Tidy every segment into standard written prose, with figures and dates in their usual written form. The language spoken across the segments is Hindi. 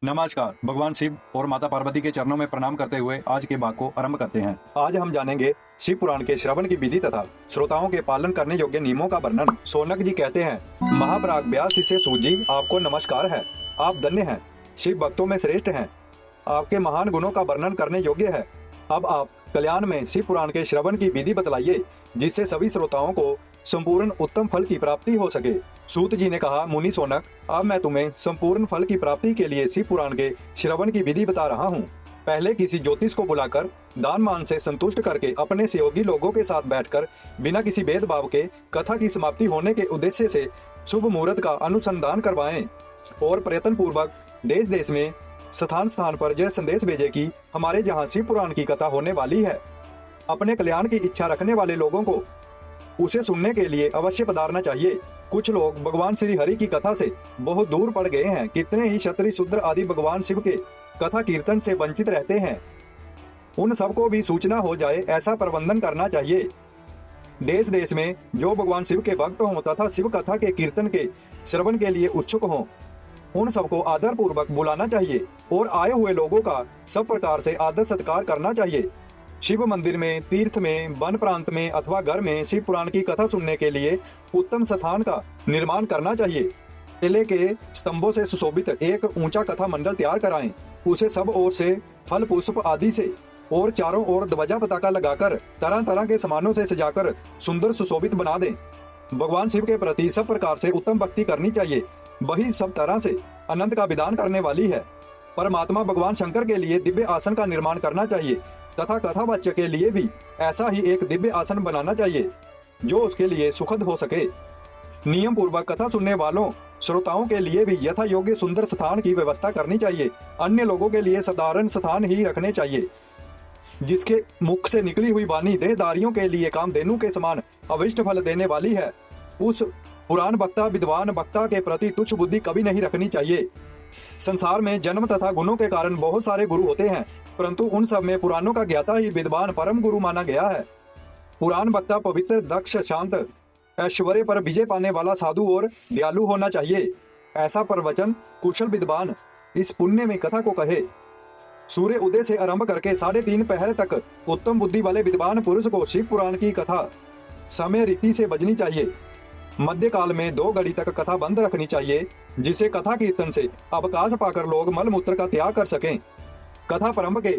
नमस्कार। भगवान शिव और माता पार्वती के चरणों में प्रणाम करते हुए आज के भाग को आरंभ करते हैं। आज हम जानेंगे शिव पुराण के श्रवण की विधि तथा श्रोताओं के पालन करने योग्य नियमों का वर्णन। सोनक जी कहते हैं, महाप्राग व्यास शिष्य सूत जी, आपको नमस्कार है। आप धन्य हैं, शिव भक्तों में श्रेष्ठ हैं। आपके महान गुणों का वर्णन करने योग्य है। अब आप कल्याण में शिव पुराण के श्रवण की विधि बतलाइए, जिससे सभी श्रोताओं को संपूर्ण उत्तम फल की प्राप्ति हो सके। सूत जी ने कहा, मुनि सोनक, अब मैं तुम्हें संपूर्ण फल की प्राप्ति के लिए शिव पुराण के श्रवण की विधि बता रहा हूँ। पहले किसी ज्योतिष को बुलाकर दान मान से संतुष्ट करके अपने सहयोगी लोगों के साथ बैठकर बिना किसी भेदभाव के कथा की समाप्ति होने के उद्देश्य से शुभ मुहूर्त का अनुसंधान करवाएं और प्रयत्न पूर्वक देश देश में स्थान स्थान पर यह संदेश भेजे कि हमारे यहाँ शिव पुराण की कथा होने वाली है। अपने कल्याण की इच्छा रखने वाले लोगों को उसे सुनने के लिए अवश्य पधारना चाहिए। कुछ लोग भगवान श्री हरि की कथा से बहुत दूर पड़ गए हैं। कितने ही क्षत्रिय शूद्र आदि भगवान शिव के कथा कीर्तन से वंचित रहते हैं। उन सबको भी सूचना हो जाए, ऐसा प्रबंधन करना चाहिए। देश देश में जो भगवान शिव के भक्त हों तथा शिव कथा के कीर्तन के श्रवण के लिए उत्सुक हों, उन सबको आदर पूर्वक बुलाना चाहिए और आए हुए लोगों का सब प्रकार से आदर सत्कार करना चाहिए। शिव मंदिर में, तीर्थ में, वन प्रांत में अथवा घर में शिव पुराण की कथा सुनने के लिए उत्तम स्थान का निर्माण करना चाहिए। केले के स्तंभों से सुशोभित एक ऊंचा कथा मंडल तैयार कराएं। उसे सब ओर से फल पुष्प आदि से और चारों ओर ध्वजा पताका लगाकर तरह तरह के सामानों से सजाकर सुंदर सुशोभित बना दें। भगवान शिव के प्रति सब प्रकार से उत्तम भक्ति करनी चाहिए। वही सब तरह से अनंत का विधान करने वाली है। परमात्मा भगवान शंकर के लिए दिव्य आसन का निर्माण करना चाहिए तथा कथावाच्य के लिए भी ऐसा ही एक दिव्य आसन बनाना चाहिए जो उसके लिए सुखद हो सके। नियम पूर्वक कथा सुनने वालों श्रोताओं के लिए भी यथा योग्य सुंदर स्थान की व्यवस्था करनी चाहिए। अन्य लोगों के लिए साधारण स्थान ही रखने चाहिए। जिसके मुख से निकली हुई वाणी देहधारियों के लिए कामधेनु के समान अविष्ट फल देने वाली है, उस पुराण वक्ता विद्वान वक्ता के प्रति तुच्छ बुद्धि कभी नहीं रखनी चाहिए। संसार में जन्म तथा गुणों के कारण बहुत सारे गुरु होते हैं, परंतु उन सब में पुराणों का ज्ञाता ही विद्वान परम गुरु माना गया है। पुराण वक्ता पवित्र, दक्ष, शांत, ऐश्वर्य पर विजय पाने वाला साधु और दयालु होना चाहिए। ऐसा प्रवचन कुशल विद्वान इस पुण्य में कथा को कहे। सूर्य उदय से आरंभ करके 3:30 पहर तक उत्तम बुद्धि वाले विद्वान पुरुष को शिव पुराण की कथा समय रीति से बजनी चाहिए। मध्य काल में 2 घड़ी तक कथा बंद रखनी चाहिए, जिसे कथा कीर्तन से अवकाश पाकर लोग मल मूत्र का त्याग कर सकें। कथा प्रारंभ के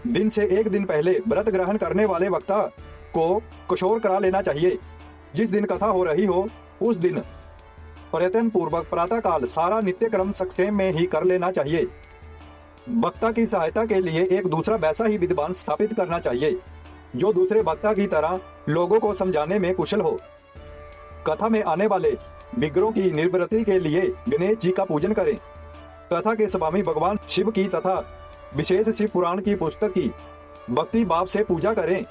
दिन से 1 दिन पहले व्रत ग्रहण करने वाले वक्ता को किशोर करा लेना चाहिए। जिस दिन कथा हो रही हो उस दिन प्रयत्न पूर्वक प्रातः काल सारा नित्य क्रम संक्षेप में ही कर लेना चाहिए। वक्ता की सहायता के लिए एक दूसरा वैसा ही विद्वान स्थापित करना चाहिए जो दूसरे वक्ता की तरह लोगों को समझाने में कुशल हो। कथा में आने वाले विग्रहों की निवृत्ति के लिए गणेश जी का पूजन करें। कथा के स्वामी भगवान शिव की तथा विशेष शिव पुराण की पुस्तक की भक्ति भाव से पूजा करें।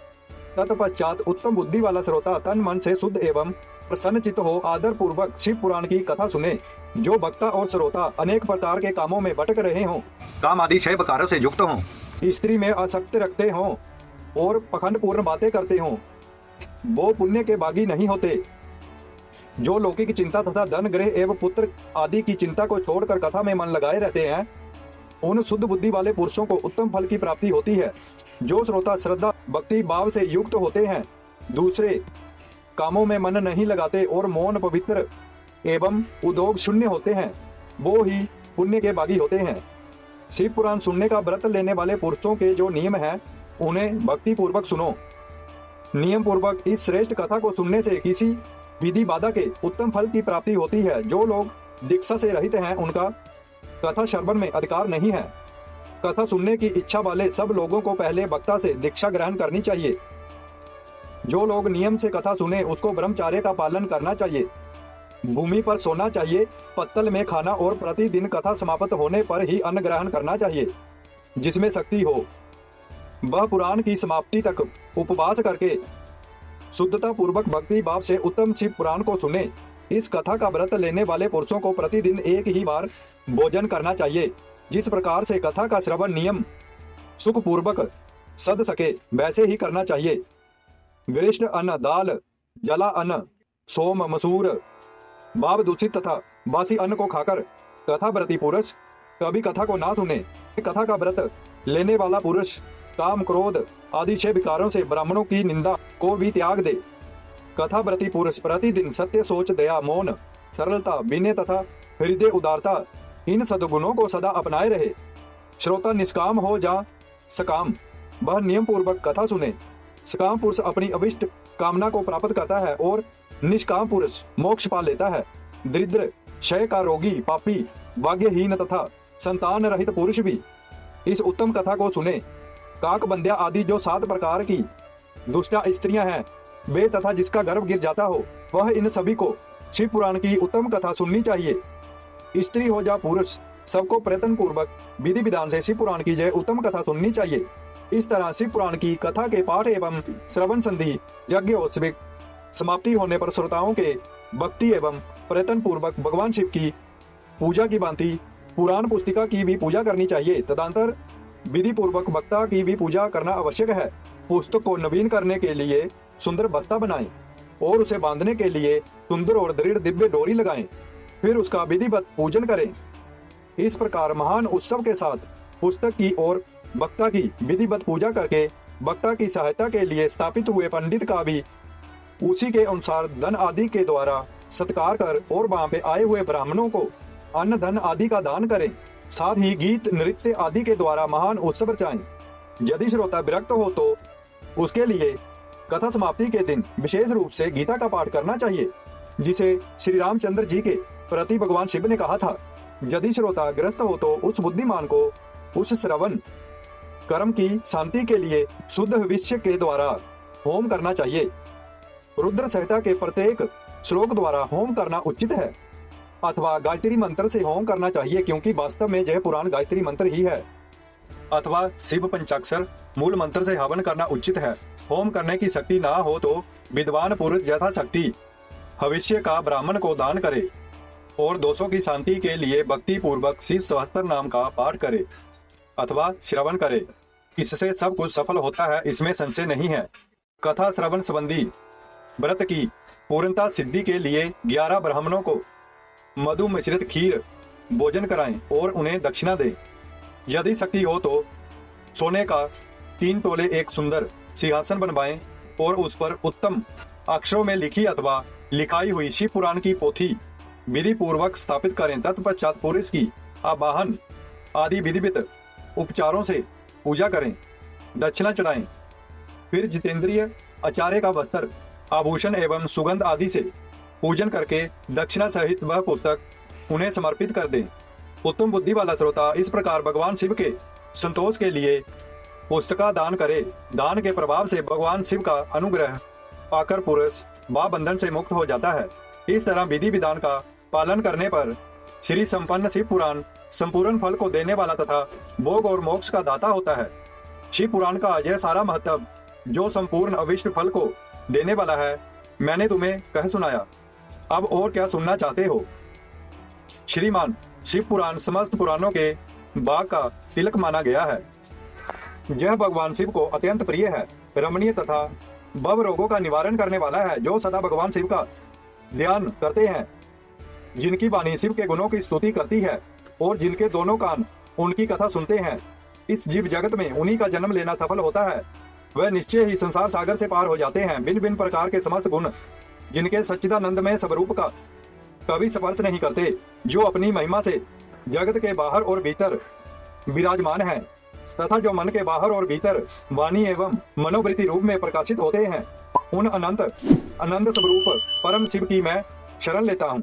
तत्पश्चात उत्तम बुद्धि वाला श्रोता तन मन से शुद्ध एवं प्रसन्नचित्त हो आदर पूर्वक शिव पुराण की कथा सुने। जो वक्ता और श्रोता अनेक प्रकार के कामों में भटक रहे हों, काम आदि 6 प्रकारों से युक्त हों, स्त्री में आसक्ति रखते हों और पखंड पूर्ण बातें करते हों, वो पुण्य के भागी नहीं होते। जो लौकिक चिंता तथा धन, गृह एवं पुत्र आदि की चिंता को छोड़कर कथा में मन लगाए रहते हैं, उन शुद्ध बुद्धि वाले पुरुषों को उत्तम फल की प्राप्ति होती है। जो श्रोता श्रद्धा भक्ति भाव से युक्त होते हैं, दूसरे कामों में मन नहीं लगाते और मौन, पवित्र एवं उद्योग शून्य होते हैं, वो ही पुण्य के भागी होते हैं। शिव पुराण सुनने का व्रत लेने वाले पुरुषों के जो नियम हैं, उन्हें भक्ति पूर्वक सुनो। नियम पूर्वक इस श्रेष्ठ कथा को सुनने से किसी विधि बाधा के उत्तम फल की प्राप्ति होती है। जो लोग दीक्षा से रहित हैं, उनका कथा श्रवण में अधिकार नहीं है। कथा सुनने की इच्छा वाले सब लोगों को पहले वक्ता से दीक्षा ग्रहण करनी चाहिए। जो लोग नियम से कथा सुने उसको ब्रह्मचर्य का पालन करना चाहिए। भूमि पर सोना चाहिए, पत्तल में खाना और प्रतिदिन कथा समाप्त होने पर ही अन्न ग्रहण करना चाहिए। जिसमें शक्ति हो वह पुराण की समाप्ति तक उपवास करके शुद्धता पूर्वक भक्ति भाव से उत्तम शिव पुराण को सुने। इस कथा का व्रत लेने वाले पुरुषों को प्रतिदिन एक ही बार भोजन करना चाहिए। जिस प्रकार से कथा का श्रवण नियम सुख पूर्वक सद सके वैसे ही करना चाहिए। गृष्ट अन्न, दाल, जला अन्न, सोम, मसूर, भाव दूषित तथा बासी अन्न को खाकर कथाव्रती पुरुष कभी कथा को ना सुने। कथा का व्रत लेने वाला पुरुष काम क्रोध आदि 6 विकारों से ब्राह्मणों की निंदा को भी त्याग दे। कथा व्रती पुरुष प्रतिदिन सत्य, सोच, दया, मौन, सरलता, विनय तथा हृदय उदारता इन सद्गुणों को सदा अपनाए रहे। श्रोता निष्काम हो जा सकाम, वह नियम पूर्वक कथा सुने। सकाम पुरुष अपनी अभिष्ट कामना को प्राप्त करता है और निष्काम पुरुष मोक्ष पा लेता है। दरिद्र, क्षय का रोगी, पापी, भाग्यहीन तथा संतान रहित पुरुष भी इस उत्तम कथा को सुने। काक बंध्या आदि जो 7 प्रकार की दुष्टा स्त्रियां हैं वे तथा जिसका गर्भ गिर जाता हो वह इन सभी को शिव पुराण की उत्तम कथा सुननी चाहिए। स्त्री हो जा पुरुष सबको प्रयत्न पूर्वक विधि विधान से शिव पुराण की जय उत्तम कथा सुननी चाहिए। इस तरह शिव पुराण की कथा के पाठ एवं श्रवण संधि यज्ञोत्सविक समाप्ति होने पर श्रोताओं के भक्ति एवं प्रयत्न पूर्वक भगवान शिव की पूजा की भांति पुराण पुस्तिका की भी पूजा करनी चाहिए। तदंतर विधि पूर्वक वक्ता की भी पूजा करना आवश्यक है। पुस्तक को नवीन करने के लिए सुंदर बस्ता बनाएं और उसे बांधने के लिए सुंदर और दृढ़ दिव्य डोरी लगाएं, फिर उसका विधिवत पूजन करें। इस प्रकार महान उत्सव के साथ पुस्तक की और वक्ता की विधिवत पूजा करके वक्ता की सहायता के लिए स्थापित हुए पंडित का भी उसी के अनुसार धन आदि के द्वारा सत्कार कर और वहां पे आए हुए ब्राह्मणों को अन्न धन आदि का दान करें। साथ ही गीत नृत्य आदि के द्वारा महान उत्सव रचाएं। यदि श्रोता विरक्त हो तो उसके लिए कथा समाप्ति के दिन विशेष रूप से गीता का पाठ करना चाहिए, जिसे श्री रामचंद्र जी के प्रति भगवान शिव ने कहा था। यदि श्रोता ग्रस्त हो तो उस बुद्धिमान को उस श्रवण कर्म की शांति के लिए शुद्ध विषय के द्वारा होम करना चाहिए। रुद्र संहिता के प्रत्येक श्लोक द्वारा होम करना उचित है अथवा गायत्री मंत्र से होम करना चाहिए, क्योंकि वास्तव में यह पुराण गायत्री मंत्र ही है। अथवा शिव पंचाक्षर मूल मंत्र से हवन करना उचित है। होम करने की शक्ति ना हो तो विद्वान पुरुष यथाशक्ति भविष्य का ब्राह्मण को दान करे और दोषों की शांति के लिए भक्ति पूर्वक शिव सहस्त्र नाम का पाठ करे अथवा श्रवण करे। इससे सब कुछ सफल होता है, इसमें संशय नहीं है। कथा श्रवण संबंधी व्रत की पूर्णता सिद्धि के लिए 11 ब्राह्मणों को मधु मिश्रित खीर भोजन कराएं और उन्हें दक्षिणा दें। यदि शक्ति हो तो सोने का 3 तोले एक सुंदर सिंहासन बनवाएं और उस पर उत्तम अक्षरों में लिखी अथवा लिखाई हुई शिव पुराण की पोथी विधि पूर्वक स्थापित करें। तत्पश्चात पुरुष की आवाहन आदि विधिवत उपचारों से पूजा करें, दक्षिणा चढ़ाएं। फिर जितेंद्रिय आचार्य का वस्त्र, आभूषण एवं सुगंध आदि से पूजन करके दक्षिणा सहित वह पुस्तक उन्हें समर्पित कर दें। उत्तम बुद्धि वाला श्रोता इस प्रकार भगवान शिव के संतोष के लिए पुस्तका दान करे। दान के प्रभाव से भगवान शिव का अनुग्रह पाकर पुरुष वाह बंधन से मुक्त हो जाता है। इस तरह विधि विधान का पालन करने पर श्री संपन्न शिव पुराण संपूर्ण फल को देने वाला तथा भोग और मोक्ष का दाता होता है। शिव पुराण का यह सारा महत्व जो संपूर्ण अविष्ट फल को देने वाला है मैंने तुम्हें कह सुनाया। अब और क्या सुनना चाहते हो? श्रीमान, शिव पुराण समस्त पुराणों के बाग का तिलक माना गया है। यह भगवान शिव को अत्यंत प्रिय है, रमणीय तथा भव रोगों का निवारण करने वाला है। जो सदा भगवान शिव का ध्यान करते हैं, जिनकी वाणी शिव के गुणों की स्तुति करती है और जिनके दोनों कान उनकी कथा सुनते हैं, इस जीव जगत में उन्हीं का जन्म लेना सफल होता है। वह निश्चय ही संसार सागर से पार हो जाते हैं। भिन्न भिन्न प्रकार के समस्त गुण जिनके सच्चिदानंदमय स्वरूप का कभी स्पर्श नहीं करते, जो अपनी महिमा से जगत के बाहर और भीतर विराजमान है तथा जो मन के बाहर और भीतर वाणी एवं मनोवृत्ति रूप में प्रकाशित होते हैं, उन अनंत स्वरूप परम शिव की मैं शरण लेता हूँ।